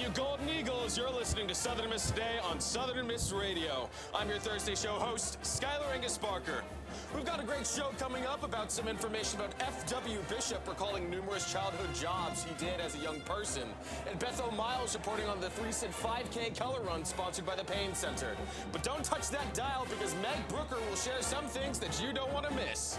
you Golden Eagles. You're listening to Southern Miss Today on Southern Miss Radio. I'm your Thursday show host, Skylar Angus Barker. We've got a great show coming up about some information about F.W. Bishop recalling numerous childhood jobs he did as a young person, and Bethel Miles reporting on the 3-cent 5K color run sponsored by the Payne Center. But don't touch that dial because Meg Brooker will share some things that you don't want to miss.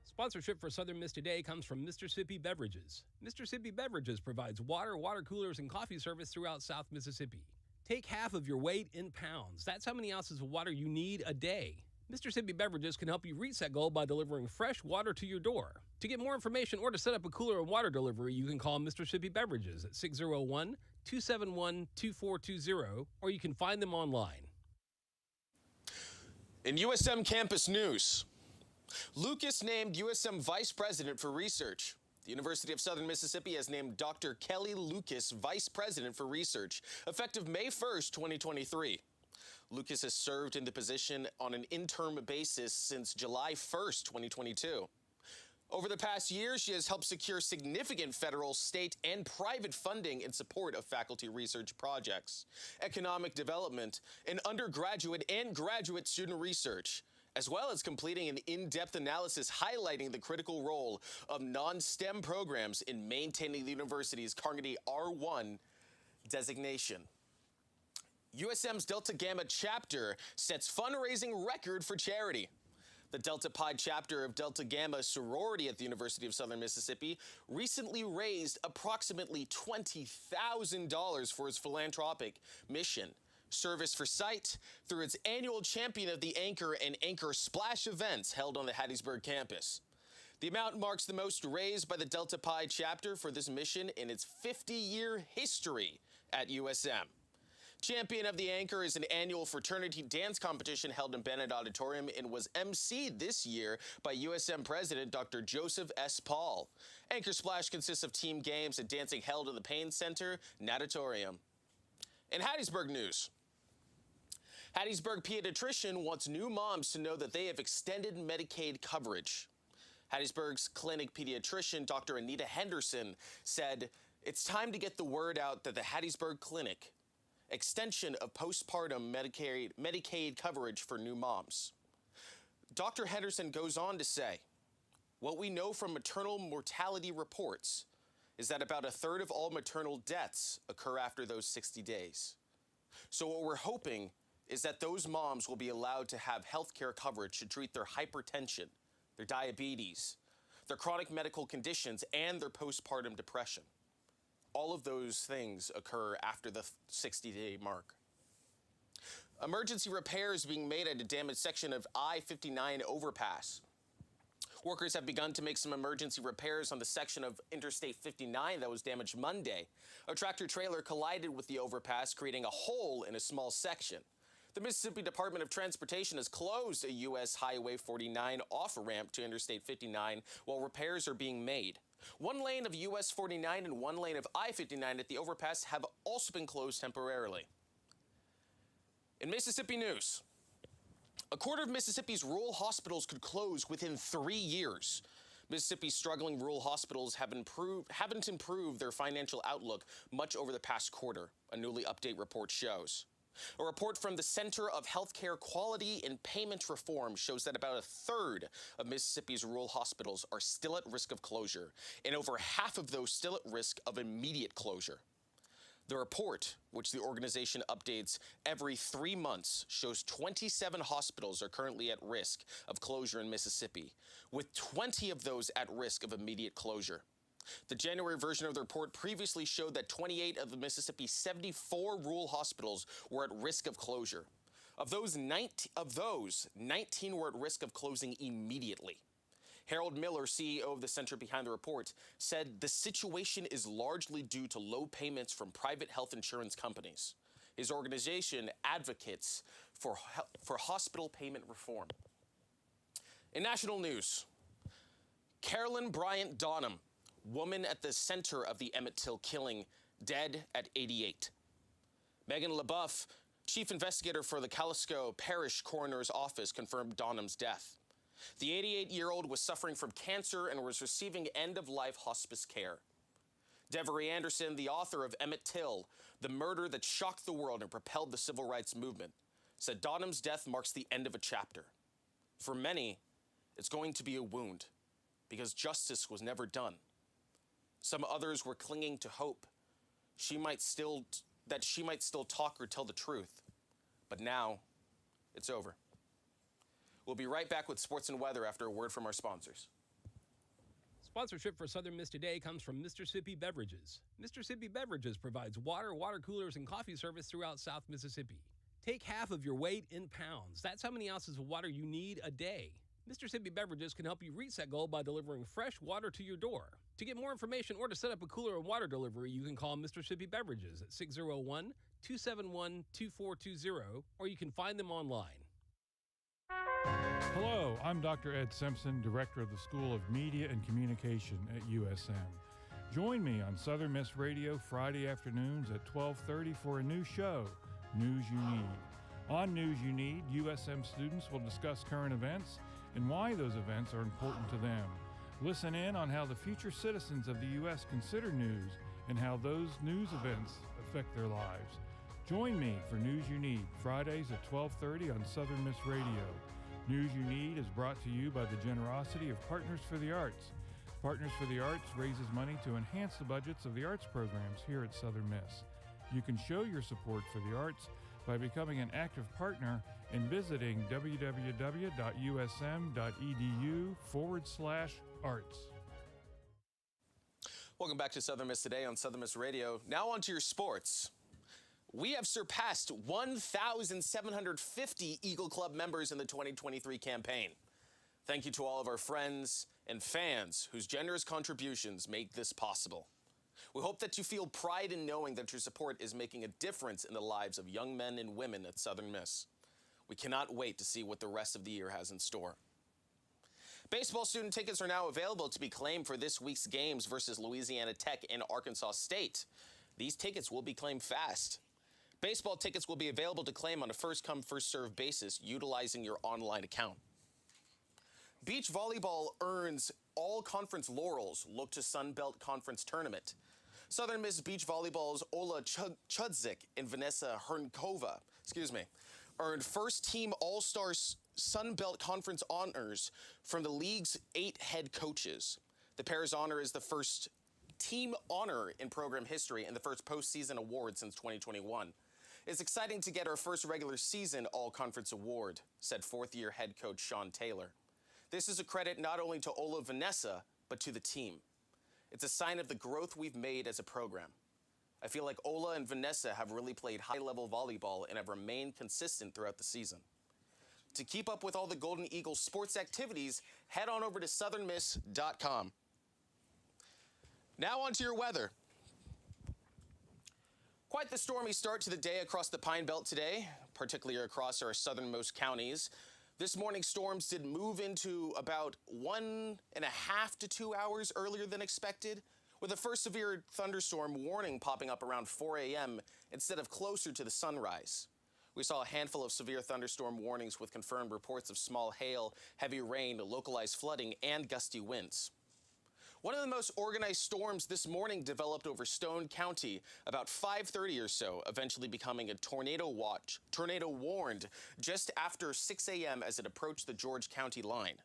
Sponsorship for Southern Miss Today comes from Mr. Sippy Beverages. Mr. Sippy Beverages provides water, water coolers, and coffee service throughout South Mississippi. Take half of your weight in pounds. That's how many ounces of water you need a day. Mr. Sippy Beverages can help you reach that goal by delivering fresh water to your door. To get more information or to set up a cooler and water delivery, you can call Mr. Sippy Beverages at 601-271-2420, or you can find them online. In USM campus news, Lucas named USM Vice President for Research. The University of Southern Mississippi has named Dr. Kelly Lucas Vice President for Research, effective May 1st, 2023. Lucas has served in the position on an interim basis since July 1st, 2022. Over the past year, she has helped secure significant federal, state, and private funding in support of faculty research projects, economic development, and undergraduate and graduate student research, as well as completing an in-depth analysis highlighting the critical role of non-STEM programs in maintaining the university's Carnegie R1 designation. USM's Delta Gamma chapter sets fundraising record for charity. The Delta Pi chapter of Delta Gamma sorority at the University of Southern Mississippi recently raised approximately $20,000 for its philanthropic mission, Service for Sight, through its annual Champion of the Anchor and Anchor Splash events held on the Hattiesburg campus. The amount marks the most raised by the Delta Pi chapter for this mission in its 50-year history at USM. Champion of the Anchor is an annual fraternity dance competition held in Bennett Auditorium and was emceed this year by USM President Dr. Joseph S. Paul. Anchor Splash consists of team games and dancing held in the Payne Center Natatorium. In Hattiesburg news, Hattiesburg pediatrician wants new moms to know that they have extended Medicaid coverage. Hattiesburg's clinic pediatrician, Dr. Anita Henderson, said, "It's time to get the word out that the Hattiesburg Clinic extension of postpartum Medicaid coverage for new moms." Dr. Henderson goes on to say, "What we know from maternal mortality reports is that about a third of all maternal deaths occur after those 60 days. So what we're hoping is that those moms will be allowed to have health care coverage to treat their hypertension, their diabetes, their chronic medical conditions, and their postpartum depression. All of those things occur after the 60-day mark." Emergency repairs being made at a damaged section of I-59 overpass. Workers have begun to make some emergency repairs on the section of Interstate 59 that was damaged Monday. A tractor-trailer collided with the overpass, creating a hole in a small section. The Mississippi Department of Transportation has closed a U.S. Highway 49 off-ramp to Interstate 59 while repairs are being made. One lane of US 49 and one lane of I-59 at the overpass have also been closed temporarily. In Mississippi news, a quarter of Mississippi's rural hospitals could close within 3 years. Mississippi's struggling rural hospitals haven't improved their financial outlook much over the past quarter, a newly updated report shows. A report from the Center of Healthcare Quality and Payment Reform shows that about a third of Mississippi's rural hospitals are still at risk of closure, and over half of those still at risk of immediate closure. The report, which the organization updates every 3 months, shows 27 hospitals are currently at risk of closure in Mississippi, with 20 of those at risk of immediate closure. The January version of the report previously showed that 28 of the Mississippi's 74 rural hospitals were at risk of closure. Of those, 19 were at risk of closing immediately. Harold Miller, CEO of the center behind the report, said the situation is largely due to low payments from private health insurance companies. His organization advocates for hospital payment reform. In national news, Carolyn Bryant Donham, woman at the center of the Emmett Till killing, dead at 88. Megan LaBeouf, chief investigator for the Kalisko Parish Coroner's Office, confirmed Donham's death. The 88-year-old was suffering from cancer and was receiving end-of-life hospice care. Devery Anderson, the author of Emmett Till, The Murder That Shocked the World and Propelled the Civil Rights Movement, said Donham's death marks the end of a chapter. For many, it's going to be a wound, because justice was never done. Some others were clinging to hope she might still talk or tell the truth. But now, it's over. We'll be right back with sports and weather after a word from our sponsors. Sponsorship for Southern Miss Today comes from Mississippi Beverages. Mississippi Beverages provides water, water coolers, and coffee service throughout South Mississippi. Take half of your weight in pounds. That's how many ounces of water you need a day. Mississippi Beverages can help you reach that goal by delivering fresh water to your door. To get more information or to set up a cooler and water delivery, you can call Mississippi Beverages at 601-271-2420, or you can find them online. Hello, I'm Dr. Ed Simpson, Director of the School of Media and Communication at USM. Join me on Southern Miss Radio Friday afternoons at 12:30 for a new show, News You Need. On News You Need, USM students will discuss current events and why those events are important to them. Listen in on how the future citizens of the U.S. consider news and how those news events affect their lives. Join me for News You Need, Fridays at 12:30 on Southern Miss Radio. News You Need is brought to you by the generosity of Partners for the Arts. Partners for the Arts raises money to enhance the budgets of the arts programs here at Southern Miss. You can show your support for the arts by becoming an active partner and visiting www.usm.edu/arts. Welcome back to Southern Miss Today on Southern Miss Radio. Now on to your sports. We have surpassed 1,750 Eagle Club members in the 2023 campaign. Thank you to all of our friends and fans whose generous contributions make this possible. We hope that you feel pride in knowing that your support is making a difference in the lives of young men and women at Southern Miss. We cannot wait to see what the rest of the year has in store. Baseball student tickets are now available to be claimed for this week's games versus Louisiana Tech and Arkansas State. These tickets will be claimed fast. Baseball tickets will be available to claim on a first-come, first-served basis utilizing your online account. Beach volleyball earns all-conference laurels. Look to Sun Belt Conference Tournament. Southern Miss Beach Volleyball's Ola Chudzik and Vanessa Hernkova, earned first-team All-Star Sun Belt Conference honors from the league's 8 head coaches. The pair's honor is the first team honor in program history and the first postseason award since 2021. It's exciting to get our first regular season all-conference award, said fourth-year head coach Sean Taylor. This is a credit not only to Ola Vanessa, but to the team. It's a sign of the growth we've made as a program. I feel like Ola and Vanessa have really played high-level volleyball and have remained consistent throughout the season. To keep up with all the Golden Eagles sports activities, head on over to southernmiss.com. Now on to your weather. Quite the stormy start to the day across the Pine Belt today, particularly across our southernmost counties. This morning, storms did move into about 1.5 to 2 hours earlier than expected, with the first severe thunderstorm warning popping up around 4 a.m. instead of closer to the sunrise. We saw a handful of severe thunderstorm warnings with confirmed reports of small hail, heavy rain, localized flooding, and gusty winds. One of the most organized storms this morning developed over Stone County about 5:30 or so, eventually becoming a tornado warned just after 6 a.m. as it approached the George County line.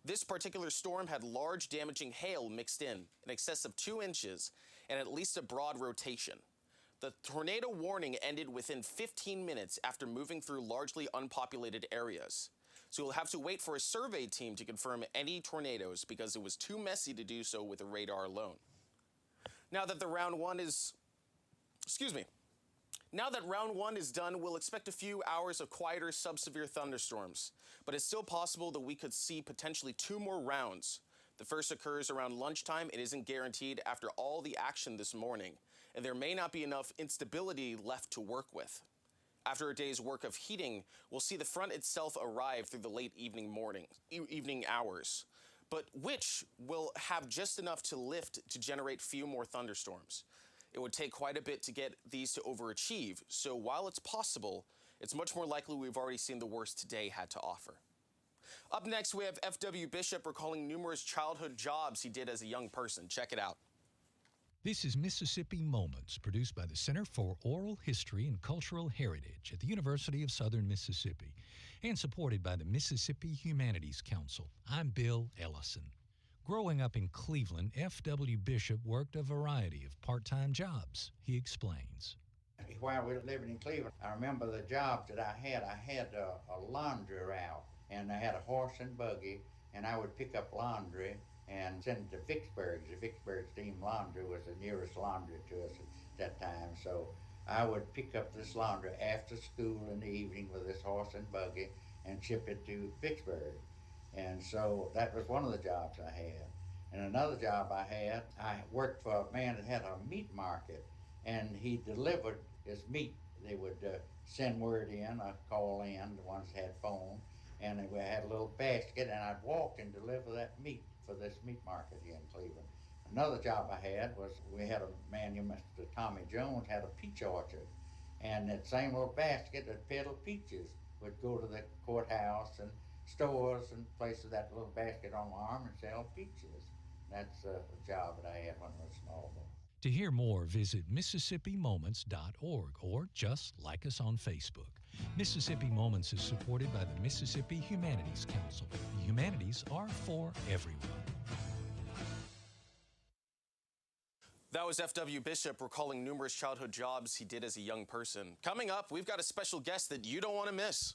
This particular storm had large damaging hail mixed in excess of 2 inches, and at least a broad rotation. The tornado warning ended within 15 minutes after moving through largely unpopulated areas. So we'll have to wait for a survey team to confirm any tornadoes because it was too messy to do so with a radar alone. Now that round one is done, we'll expect a few hours of quieter sub-severe thunderstorms, but it's still possible that we could see potentially 2 more rounds. The first occurs around lunchtime. It isn't guaranteed after all the action this morning, and there may not be enough instability left to work with. After a day's work of heating, we'll see the front itself arrive through the late evening hours, but which will have just enough to lift to generate few more thunderstorms. It would take quite a bit to get these to overachieve, so while it's possible, it's much more likely we've already seen the worst today had to offer. Up next, we have F.W. Bishop recalling numerous childhood jobs he did as a young person. Check it out. This is Mississippi Moments, produced by the Center for Oral History and Cultural Heritage at the University of Southern Mississippi and supported by the Mississippi Humanities Council. I'm Bill Ellison. Growing up in Cleveland, F.W. Bishop worked a variety of part-time jobs. He explains. While we were living in Cleveland, I remember the jobs that I had. I had a laundry route, and I had a horse and buggy, and I would pick up laundry and send it to Vicksburg. The Vicksburg Steam Laundry was the nearest laundry to us at that time. So I would pick up this laundry after school in the evening with this horse and buggy and ship it to Vicksburg. And so that was one of the jobs I had. And another job I worked for a man that had a meat market, and he delivered his meat. They would send word in, call in, the ones that had phone, and we had a little basket, and I'd walk and deliver that meat for this meat market here in Cleveland. Another job I had was, we had a man, Mr. Tommy Jones, had a peach orchard, and that same little basket that peddled peaches would go to the courthouse and stores and places that little basket on my arm and sell peaches. That's a job that I had when I was small. To hear more, visit MississippiMoments.org or just like us on Facebook. Mississippi Moments is supported by the Mississippi Humanities Council. The humanities are for everyone. That was F.W. Bishop recalling numerous childhood jobs he did as a young person. Coming up, we've got a special guest that you don't want to miss.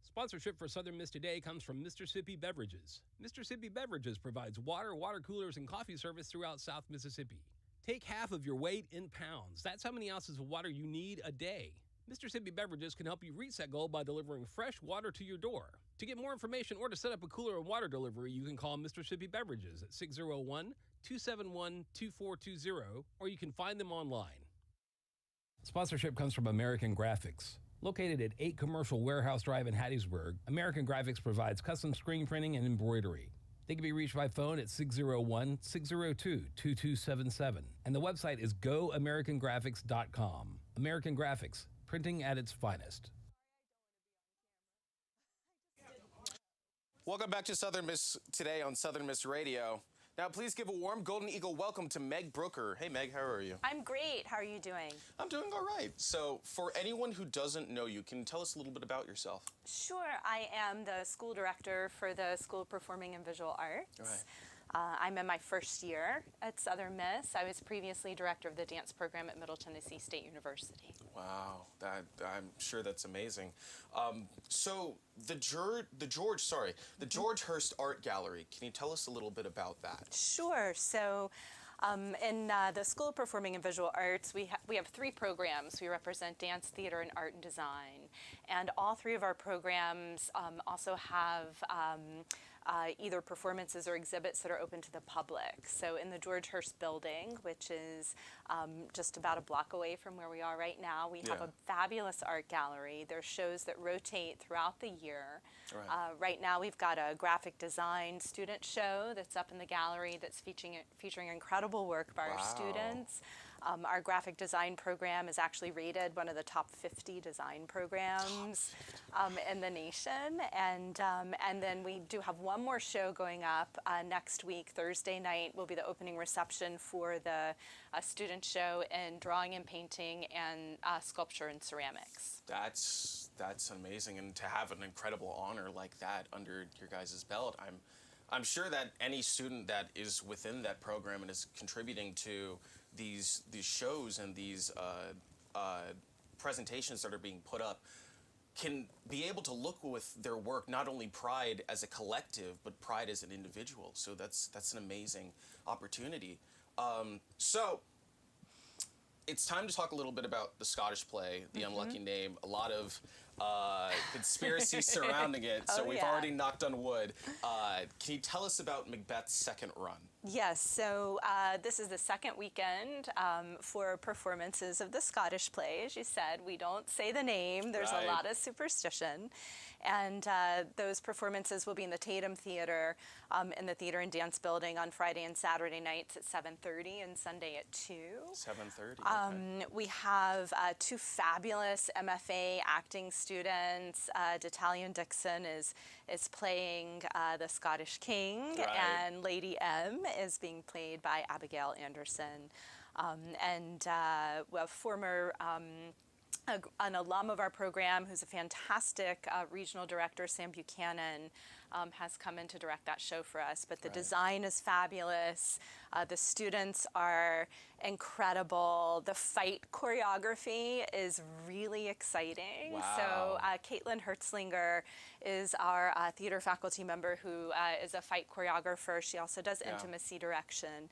Sponsorship for Southern Miss Today comes from Mr. Sippy Beverages. Mr. Sippy Beverages provides water, water coolers, and coffee service throughout South Mississippi. Take half of your weight in pounds. That's how many ounces of water you need a day. Mr. Sippy Beverages can help you reach that goal by delivering fresh water to your door. To get more information or to set up a cooler and water delivery, you can call Mr. Sippy Beverages at 601-271-2420, or you can find them online. Sponsorship comes from American Graphics. Located at 8 Commercial Warehouse Drive in Hattiesburg, American Graphics provides custom screen printing and embroidery. They can be reached by phone at 601-602-2277. And the website is goamericangraphics.com. American Graphics, printing at its finest. Welcome back to Southern Miss Today on Southern Miss Radio. Now, please give a warm Golden Eagle welcome to Meg Brooker. Hey, Meg, how are you? I'm great. How are you doing? I'm doing all right. So, for anyone who doesn't know you, can you tell us a little bit about yourself? Sure. I am the school director for the School of Performing and Visual Arts. Right. I'm in my first year at Southern Miss. I was previously director of the dance program at Middle Tennessee State University. Wow, I'm sure that's amazing. So the George Hurst Art Gallery, can you tell us a little bit about that? Sure. So in the School of Performing and Visual Arts, we have 3 programs. We represent dance, theater, and art and design. And all 3 of our programs also have either performances or exhibits that are open to the public. So in the George Hurst building, which is just about a block away from where we are right now, we have a fabulous art gallery. There's shows that rotate throughout the year. Right. Right now we've got a graphic design student show that's up in the gallery that's featuring incredible work by our students. Our graphic design program is actually rated one of the top 50 design programs in the nation. And then we do have one more show going up next week. Thursday night will be the opening reception for the student show in drawing and painting and sculpture and ceramics. That's amazing, and to have an incredible honor like that under your guys' belt, I'm sure that any student that is within that program and is contributing to these shows and these presentations that are being put up can be able to look with their work not only pride as a collective but pride as an individual. So that's an amazing opportunity. So it's time to talk a little bit about the Scottish play, The Unlucky Name. A lot of conspiracy surrounding it, so we've already knocked on wood. Can you tell us about Macbeth's second run? Yes, so this is the second weekend for performances of the Scottish play. As you said, we don't say the name. There's a lot of superstition. And those performances will be in the Tatum Theater in the Theater and Dance Building on Friday and Saturday nights at 7:30 and Sunday at 2. 7:30, okay. We have 2 fabulous MFA acting students. Detalion Dixon is playing the Scottish King and Lady M, is being played by Abigail Anderson, and a former an alum of our program who's a fantastic regional director, Sam Buchanan, has come in to direct that show for us. But the design is fabulous. The students are incredible. The fight choreography is really exciting. Wow. So Caitlin Hertzlinger is our theater faculty member who is a fight choreographer. She also does intimacy direction.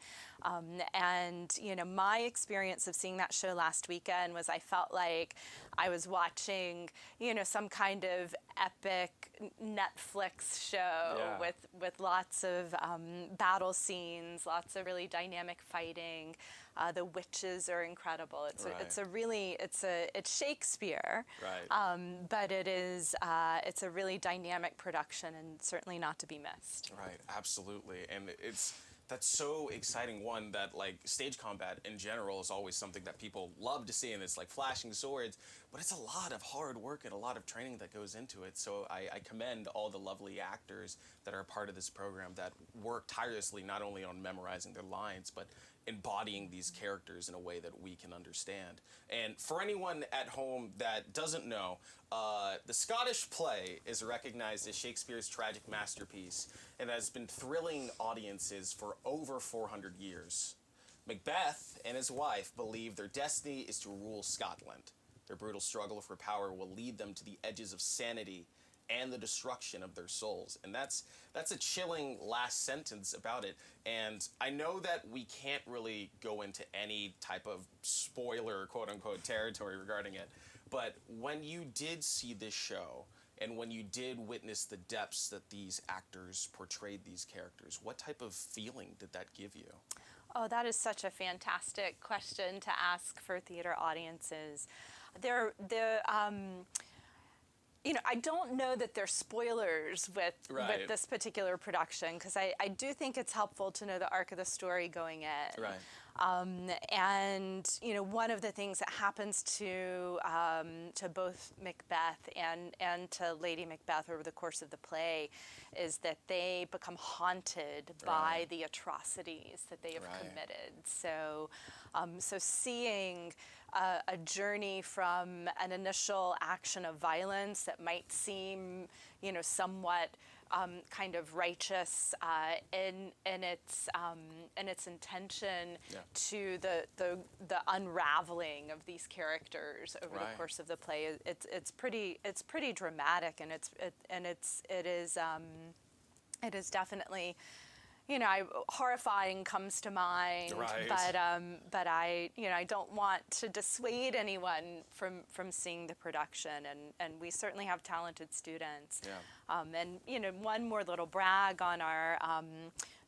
And, you know, my experience of seeing that show last weekend was I felt like I was watching, you know, some kind of epic Netflix show with lots of battle scenes, lots of really dynamic fighting. The witches are incredible. It's Shakespeare, but it's a really dynamic production and certainly not to be missed. Right, absolutely. And that's so exciting. One, that like stage combat in general is always something that people love to see, and it's like flashing swords, but it's a lot of hard work and a lot of training that goes into it. So I commend all the lovely actors that are a part of this program that work tirelessly, not only on memorizing their lines, but embodying these characters in a way that we can understand. And for anyone at home that doesn't know, the Scottish play is recognized as Shakespeare's tragic masterpiece and has been thrilling audiences for over 400 years. Macbeth and his wife believe their destiny is to rule Scotland. Their brutal struggle for power will lead them to the edges of sanity and the destruction of their souls. And that's a chilling last sentence about it. And I know that we can't really go into any type of spoiler, quote unquote, territory regarding it. But when you did see this show, and when you did witness the depths that these actors portrayed these characters, what type of feeling did that give you? Oh, that is such a fantastic question to ask for theater audiences. You know, I don't know that there's spoilers with this particular production, because I do think it's helpful to know the arc of the story going in. Right. And you know, one of the things that happens to both Macbeth and to Lady Macbeth over the course of the play is that they become haunted by the atrocities that they have committed. So, so seeing a journey from an initial action of violence that might seem, you know, somewhat kind of righteous in its intention to the unraveling of these characters over the course of the play. It's pretty dramatic, and it is definitely, you know, horrifying comes to mind, but I don't want to dissuade anyone from seeing the production, and we certainly have talented students. And you know, one more little brag on our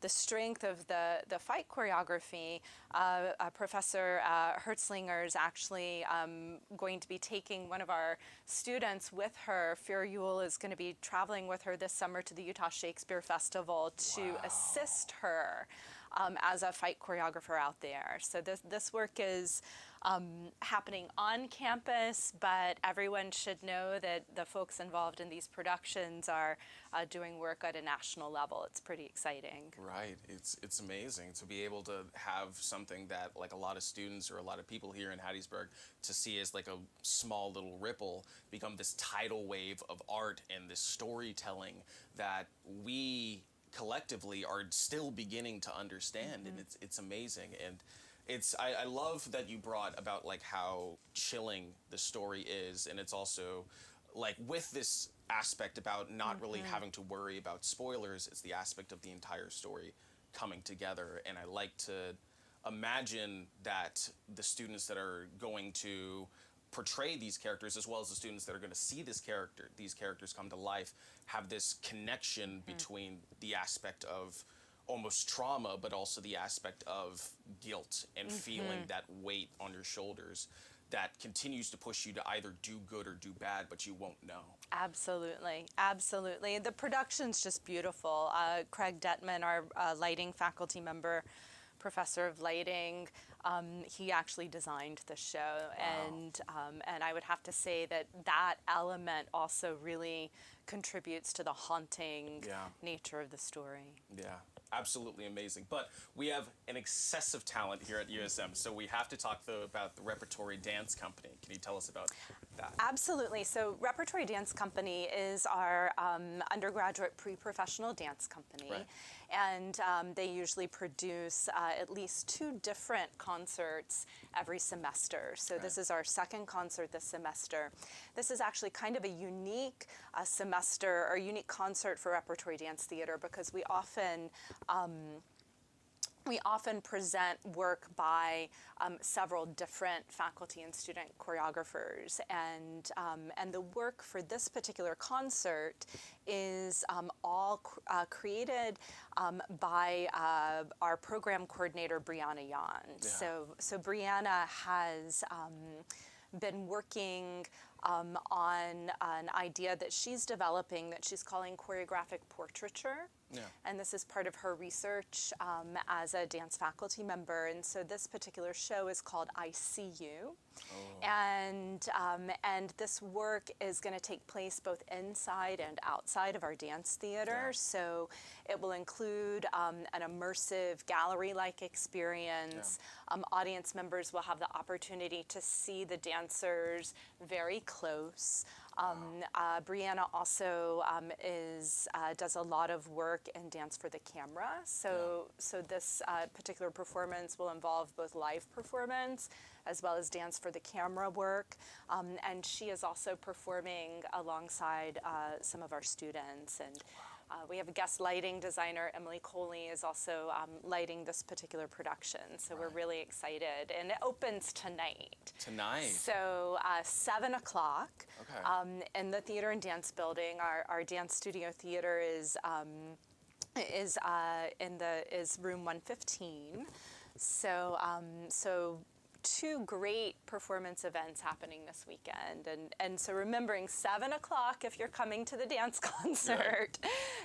the strength of the fight choreography. Professor Hertzlinger is actually going to be taking one of our students with her. Fiora Ewell is going to be traveling with her this summer to the Utah Shakespeare Festival to assist her as a fight choreographer out there. So this work is happening on campus, but everyone should know that the folks involved in these productions are doing work at a national level. It's pretty exciting. Right. It's amazing to be able to have something that like a lot of students or a lot of people here in Hattiesburg to see as like a small little ripple become this tidal wave of art and this storytelling that we collectively are still beginning to understand. And it's amazing. And I love that you brought about like how chilling the story is, and it's also like with this aspect about not really having to worry about spoilers, it's the aspect of the entire story coming together. And I like to imagine that the students that are going to portray these characters, as well as the students that are going to see these characters come to life, have this connection between the aspect of almost trauma, but also the aspect of guilt and feeling that weight on your shoulders that continues to push you to either do good or do bad, but you won't know. Absolutely, absolutely. The production's just beautiful. Craig Detman, our lighting faculty member, professor of lighting, he actually designed the show, and I would have to say that element also really contributes to the haunting nature of the story. Yeah, Absolutely amazing. But we have an excessive talent here at USM, so we have to talk though about the Repertory Dance Company. Can you tell us about that? Absolutely. So Repertory Dance Company is our undergraduate pre-professional dance company. Right. And they usually produce at least 2 different concerts every semester. So this is our second concert this semester. This is actually kind of a unique semester or unique concert for Repertory Dance Theater because we often present work by several different faculty and student choreographers, and the work for this particular concert is all created by our program coordinator Brianna Yan. Yeah. So Brianna has been working on an idea that she's developing that she's calling choreographic portraiture. Yeah. And this is part of her research as a dance faculty member. And so this particular show is called I See You. Oh. And this work is going to take place both inside and outside of our dance theater. Yeah. So it will include an immersive gallery-like experience. Yeah. Audience members will have the opportunity to see the dancers very close. Brianna also does a lot of work in dance for the camera. So this particular performance will involve both live performance as well as dance for the camera work. And she is also performing alongside some of our students. And we have a guest lighting designer, Emily Coley, is also lighting this particular production. So we're really excited. And it opens tonight. Tonight? So 7 o'clock. Okay. In the Theater and Dance Building. Our dance studio theater is room 115. So 2 great performance events happening this weekend. And so remembering 7 o'clock if you're coming to the dance concert,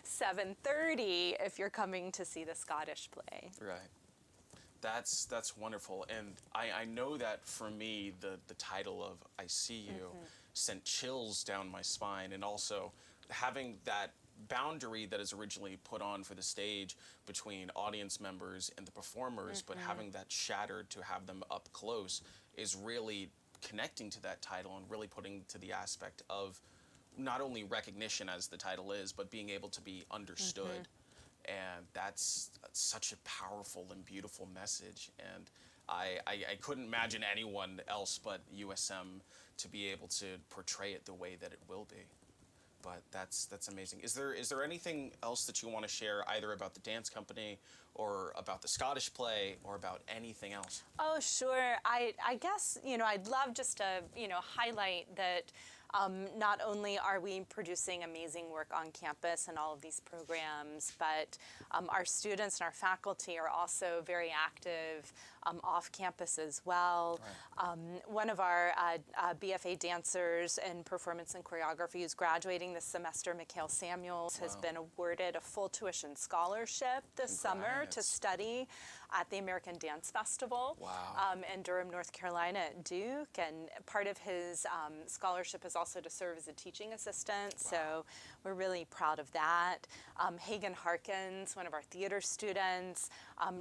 7:30 if you're coming to see the Scottish play. Right. That's wonderful. And I know that for me, the title of I See You sent chills down my spine, and also having that boundary that is originally put on for the stage between audience members and the performers, but having that shattered to have them up close is really connecting to that title and really putting to the aspect of not only recognition as the title is, but being able to be understood. And that's such a powerful and beautiful message. And I couldn't imagine anyone else but USM to be able to portray it the way that it will be. But that's amazing. Is there anything else that you want to share, either about the dance company or about the Scottish play or about anything else? Oh, sure. I guess, I'd love just to, highlight that not only are we producing amazing work on campus and all of these programs, but our students and our faculty are also very active off campus as well. Right. One of our BFA dancers in performance and choreography who's graduating this semester, Mikhail Samuels, has been awarded a full tuition scholarship this summer to study at the American Dance Festival in Durham, North Carolina at Duke. And part of his scholarship is also to serve as a teaching assistant. So we're really proud of that. Hagen Harkins, one of our theater students,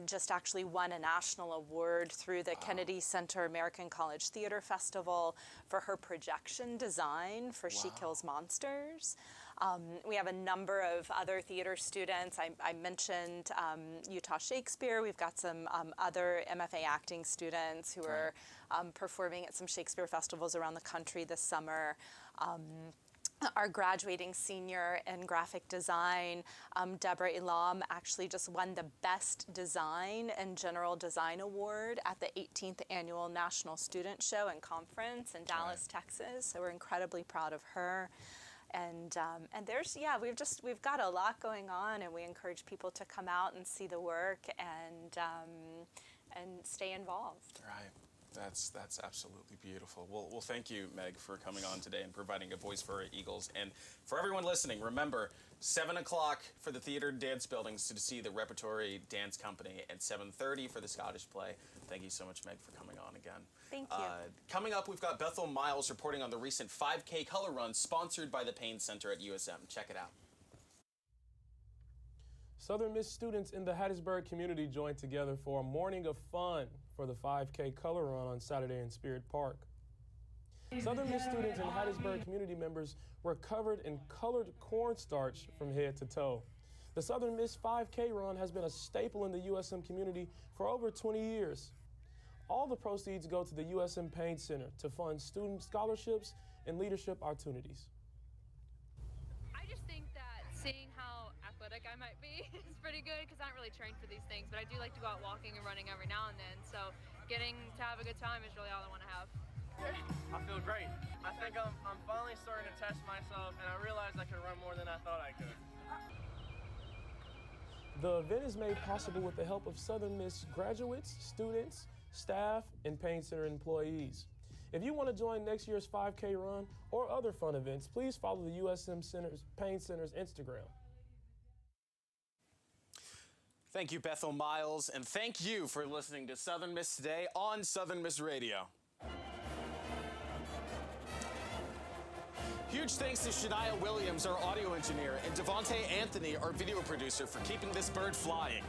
just actually won a national award through the Kennedy Center American College Theater Festival for her projection design for She Kills Monsters. We have a number of other theater students. I mentioned Utah Shakespeare. We've got some other MFA acting students who are performing at some Shakespeare festivals around the country this summer. Our graduating senior in graphic design, Deborah Elam, actually just won the Best Design and General Design Award at the 18th Annual National Student Show and Conference in Dallas, Texas. So we're incredibly proud of her. And there's, we've got a lot going on, and we encourage people to come out and see the work and stay involved. Right. That's absolutely beautiful. Well, thank you, Meg, for coming on today and providing a voice for our Eagles. And for everyone listening, remember, 7 o'clock for the Theater and Dance Buildings to see the Repertory Dance Company, and 7:30 for the Scottish play. Thank you so much, Meg, for coming on again. Thank you. Coming up, we've got Bethel Miles reporting on the recent 5K color run sponsored by the Payne Center at USM. Check it out. Southern Miss students in the Hattiesburg community joined together for a morning of fun for the 5K color run on Saturday in Spirit Park. Southern Miss students and Hattiesburg community members were covered in colored cornstarch from head to toe. The Southern Miss 5K run has been a staple in the USM community for over 20 years. All the proceeds go to the USM Payne Center to fund student scholarships and leadership opportunities. I just think that seeing how athletic I might be is pretty good because I don't really train for these things, but I do like to go out walking and running every now and then, so getting to have a good time is really all I want to have. I feel great. I think I'm finally starting to test myself, and I realized I can run more than I thought I could. The event is made possible with the help of Southern Miss graduates, students, staff, and Payne Center employees. If you want to join next year's 5K run or other fun events, please follow the USM Payne Center's Instagram. Thank you, Bethel Miles, and thank you for listening to Southern Miss Today on Southern Miss Radio. Huge thanks to Shania Williams, our audio engineer, and Devontae Anthony, our video producer, for keeping this bird flying.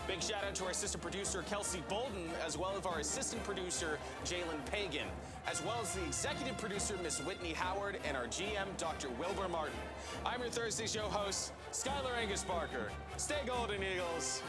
Big shout out to our assistant producer, Kelsey Bolden, as well as our assistant producer, Jalen Pagan, as well as the executive producer, Miss Whitney Howard, and our GM, Dr. Wilbur Martin. I'm your Thursday show host, Skylar Angus Barker. Stay golden, Eagles.